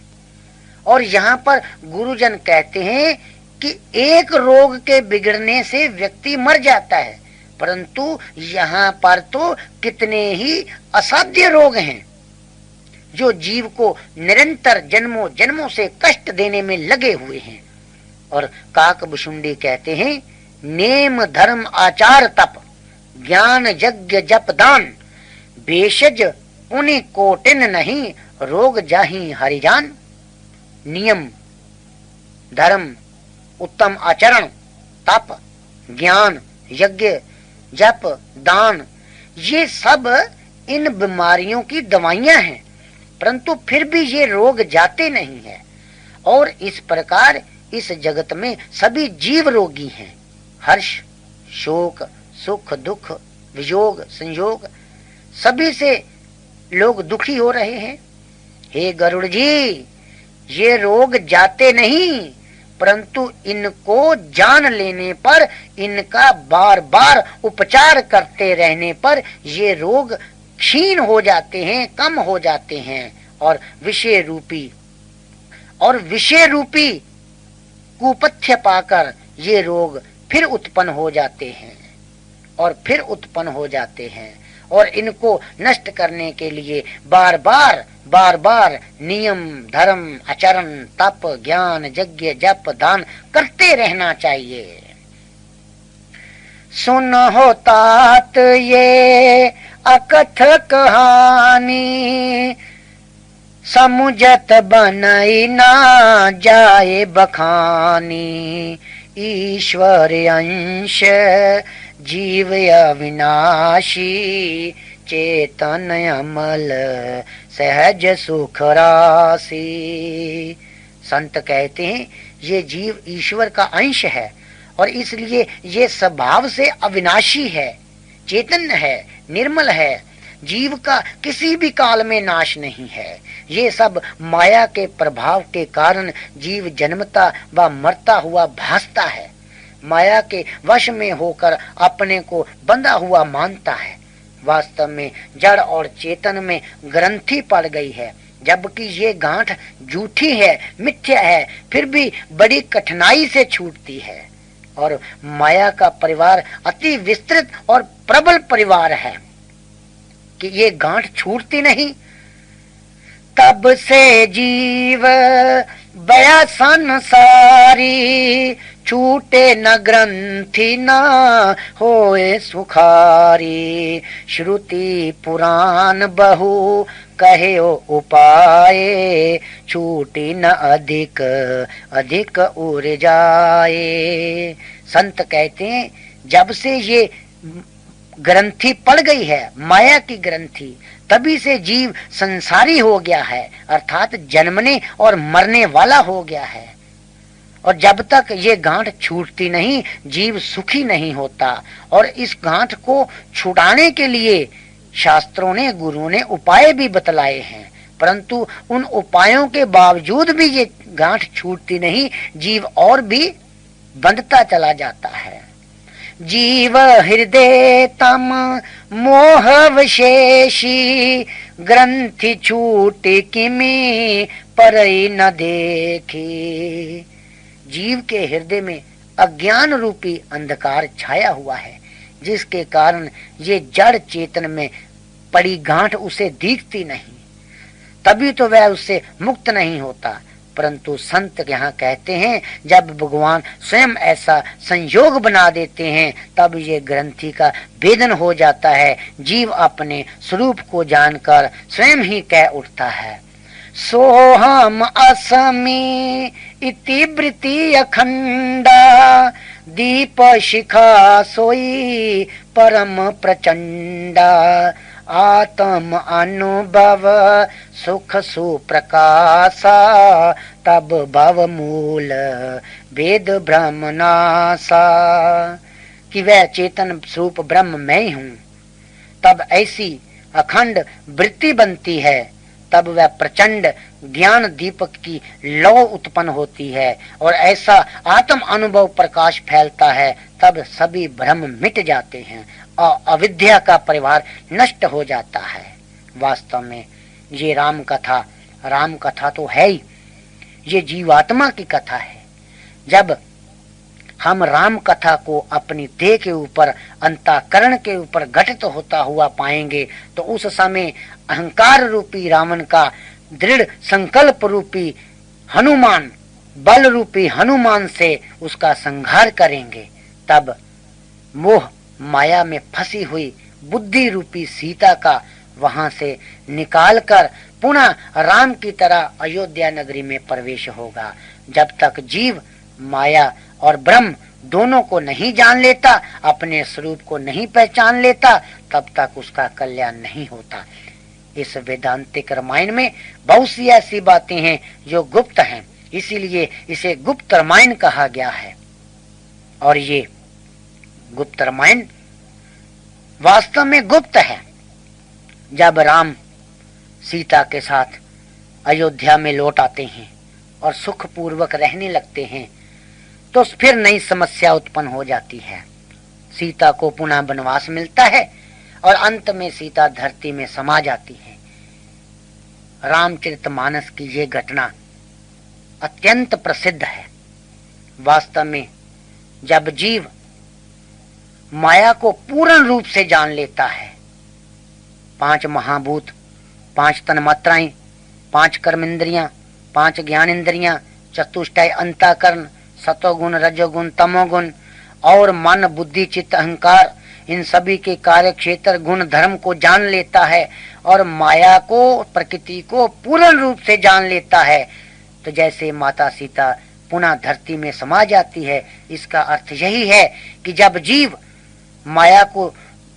और यहाँ पर गुरुजन कहते हैं कि एक रोग के बिगड़ने से व्यक्ति मर जाता है, परंतु यहाँ पर तो कितने ही असाध्य रोग हैं जो जीव को निरंतर जन्मों जन्मों से कष्ट देने में लगे हुए हैं। और काकभुशुंडी कहते हैं नेम धर्म आचार तप ज्ञान यज्ञ जप दान, भेषज पुनि कोटिन नहीं रोग जाहि हरिजान। नियम, धर्म, उत्तम आचरण, तप, ज्ञान, यज्ञ, जप, दान, ये सब इन बीमारियों की दवाइयां हैं, परंतु फिर भी ये रोग जाते नहीं है। और इस प्रकार इस जगत में सभी जीव रोगी हैं। हर्ष, शोक, सुख, दुख, वियोग, संयोग, सभी से लोग दुखी हो रहे हैं। हे गरुड़ जी, ये रोग जाते नहीं, परंतु इनको जान लेने पर, इनका बार बार उपचार करते रहने पर ये रोग क्षीण हो जाते हैं, कम हो जाते हैं और विषय रूपी कुपथ्य पाकर ये रोग फिर उत्पन्न हो जाते हैं और इनको नष्ट करने के लिए बार बार नियम, धर्म, आचरण, तप, ज्ञान, यज्ञ, जप, दान करते रहना चाहिए। सुन हो तात ये अकथ कहानी, समुझत बनई ना जाए बखानी। ईश्वर अंश जीव अविनाशी, चेतन अमल सहज सुख राशि। संत कहते हैं ये जीव ईश्वर का अंश है और इसलिए ये स्वभाव से अविनाशी है, चैतन्य है, निर्मल है। जीव का किसी भी काल में नाश नहीं है। ये सब माया के प्रभाव के कारण जीव जन्मता व मरता हुआ भासता है, माया के वश में होकर अपने को बंधा हुआ मानता है। वास्तव में जड़ और चेतन में ग्रंथि पड़ गई है, जबकि ये गांठ झूठी है, मिथ्या है, फिर भी बड़ी कठिनाई से छूटती है। और माया का परिवार अति विस्तृत और प्रबल परिवार है कि ये गांठ छूटती नहीं। तब से जीव बया संसारी, छूटे न ग्रंथि न होए सुखारी। श्रुति पुराण बहु कहे उपाय, छूटी न अधिक अधिक उड़ जाए। संत कहते हैं जब से ये ग्रंथि पड़ गई है, माया की ग्रंथि, तभी से जीव संसारी हो गया है, अर्थात जन्मने और मरने वाला हो गया है। और जब तक ये गांठ छूटती नहीं, जीव सुखी नहीं होता। और इस गांठ को छुड़ाने के लिए शास्त्रों ने, गुरुओं ने उपाय भी बतलाए हैं, परंतु उन उपायों के बावजूद भी ये गांठ छूटती नहीं, जीव और भी बंधता चला जाता है। जीव हृदय तम मोह विशेषी, ग्रंथि छूट किमी परई न देखी। जीव के हृदय में अज्ञान रूपी अंधकार छाया हुआ है, जिसके कारण ये जड़ चेतन में पड़ी गांठ उसे दिखती नहीं, तभी तो वह उससे मुक्त नहीं होता। परंतु संत यहाँ कहते हैं जब भगवान स्वयं ऐसा संयोग बना देते हैं, तब ये ग्रंथि का भेदन हो जाता है। जीव अपने स्वरूप को जानकर स्वयं ही कह उठता है, सोहम असमी इति वृत्ति अखंडा, दीप शिखा सोई परम प्रचंडा। आत्म अनुभव सुख सुप्रकाशा, तब भव मूल वेद ब्रह्म नासा। कि वह चेतन स्वरूप ब्रह्म मैं ही हूँ, तब ऐसी अखंड वृत्ति बनती है, तब वह प्रचंड ज्ञान दीपक की लौ उत्पन्न होती है और ऐसा आत्म अनुभव प्रकाश फैलता है, तब सभी भ्रम मिट जाते हैं और अविद्या का परिवार नष्ट हो जाता है। वास्तव में ये राम कथा तो है ही, ये जीवात्मा की कथा है। जब हम राम कथा को अपनी देह के ऊपर, अंतःकरण के ऊपर घटित होता हुआ पाएंगे, तो उस समय अहंकार रूपी रावण का दृढ़ संकल्प रूपी हनुमान, बल रूपी हनुमान से उसका संहार करेंगे। तब मोह माया में फंसी हुई बुद्धि रूपी सीता का वहां से निकालकर पुनः राम की तरह अयोध्या नगरी में प्रवेश होगा। जब तक जीव माया और ब्रह्म दोनों को नहीं जान लेता, अपने स्वरूप को नहीं पहचान लेता, तब तक उसका कल्याण नहीं होता। इस वेदांतिक रामायण में बहुत सी ऐसी बातें हैं जो गुप्त हैं, इसीलिए इसे गुप्त रामायण कहा गया है। और ये गुप्त रामायण वास्तव में गुप्त है। जब राम सीता के साथ अयोध्या में लौट आते हैं और सुख पूर्वक रहने लगते हैं, तो फिर नई समस्या उत्पन्न हो जाती है। सीता को पुनः वनवास मिलता है और अंत में सीता धरती में समा जाती है। रामचरितमानस की ये घटना अत्यंत प्रसिद्ध है। वास्तव में जब जीव माया को पूर्ण रूप से जान लेता है, 5 महाभूत, 5 तन्मात्राएं, 5 कर्मेंद्रियां, 5 ज्ञानेंद्रियां, चतुष्टय अंतःकरण, सतोगुण, रजोगुण, तमोगुण और मन, बुद्धि, चित्त, अहंकार, इन सभी के कार्य क्षेत्र, गुण, धर्म को जान लेता है और माया को, प्रकृति को पूर्ण रूप से जान लेता है, तो जैसे माता सीता पुनः धरती में समा जाती है। इसका अर्थ यही है कि जब जीव माया को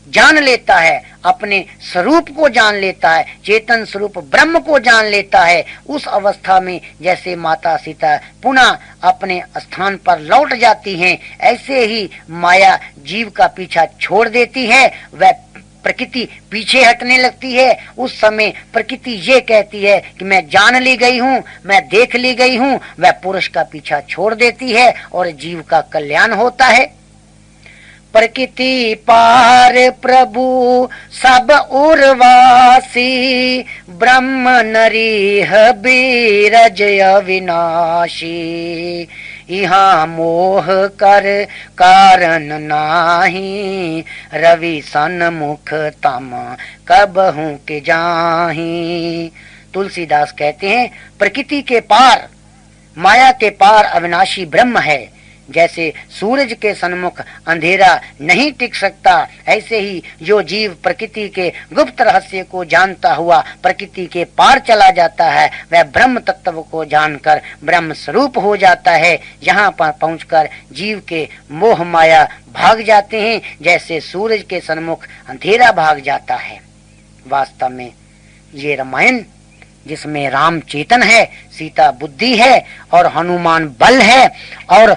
जान लेता है, अपने स्वरूप को जान लेता है, चेतन स्वरूप ब्रह्म को जान लेता है, उस अवस्था में जैसे माता सीता पुनः अपने स्थान पर लौट जाती हैं, ऐसे ही माया जीव का पीछा छोड़ देती है। वह प्रकृति पीछे हटने लगती है। उस समय प्रकृति ये कहती है कि मैं जान ली गई हूँ, मैं देख ली गई हूँ। वह पुरुष का पीछा छोड़ देती है और जीव का कल्याण होता है। प्रकृति पार प्रभु सब उर्वासी, ब्रह्म नरीह बीरज अविनाशी। यहाँ मोह कर कारण नाही, रवि सन्मुख तम कबहू के जाही। तुलसीदास कहते हैं प्रकृति के पार, माया के पार अविनाशी ब्रह्म है। जैसे सूरज के सन्मुख अंधेरा नहीं टिक सकता, ऐसे ही जो जीव प्रकृति के गुप्त रहस्य को जानता हुआ प्रकृति के पार चला जाता है, वह ब्रह्म तत्व को जानकर ब्रह्म स्वरूप हो जाता है। यहाँ पर पहुंचकर जीव के मोह माया भाग जाते हैं, जैसे सूरज के सन्मुख अंधेरा भाग जाता है। वास्तव में ये रामायण, जिसमें राम चेतन है, सीता बुद्धि है और हनुमान बल है और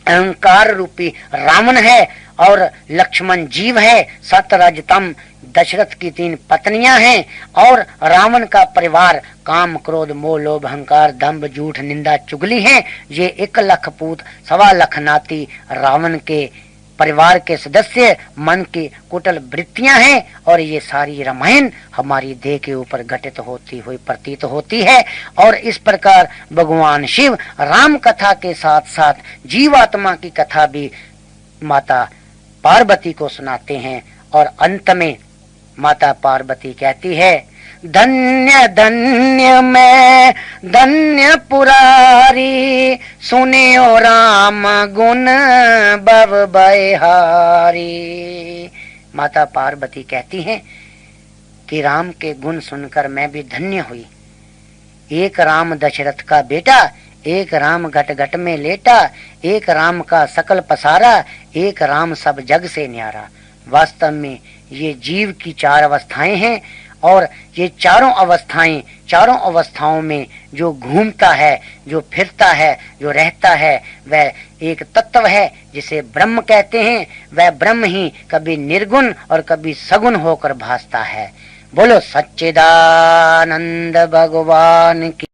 अहंकार रूपी रावण है और लक्ष्मण जीव है, सतरजतम दशरथ की 3 पत्नियां हैं और रावण का परिवार काम, क्रोध, मोह, लोभ, अहंकार, दंभ, झूठ, निंदा, चुगली हैं। ये 1 लाख पूत, 1.25 लाख नाती रावण के परिवार के सदस्य, मन की कुटिल वृत्तियां हैं। और ये सारी रामायण हमारी देह के ऊपर घटित होती हुई प्रतीत होती है। और इस प्रकार भगवान शिव राम कथा के साथ साथ जीवात्मा की कथा भी माता पार्वती को सुनाते हैं। और अंत में माता पार्वती कहती है, धन्य धन्य मैं धन्य पुरारी, सुनियो राम गुण बव बहारी। माता पार्वती कहती हैं कि राम के गुण सुनकर मैं भी धन्य हुई। एक राम दशरथ का बेटा, एक राम घट घट में लेटा, एक राम का सकल पसारा, एक राम सब जग से न्यारा। वास्तव में ये जीव की 4 अवस्थाएं हैं और ये चारों अवस्थाओं में जो घूमता है, जो फिरता है, जो रहता है, वह एक तत्व है जिसे ब्रह्म कहते हैं। वह ब्रह्म ही कभी निर्गुण और कभी सगुण होकर भासता है। बोलो सच्चिदानंद भगवान की।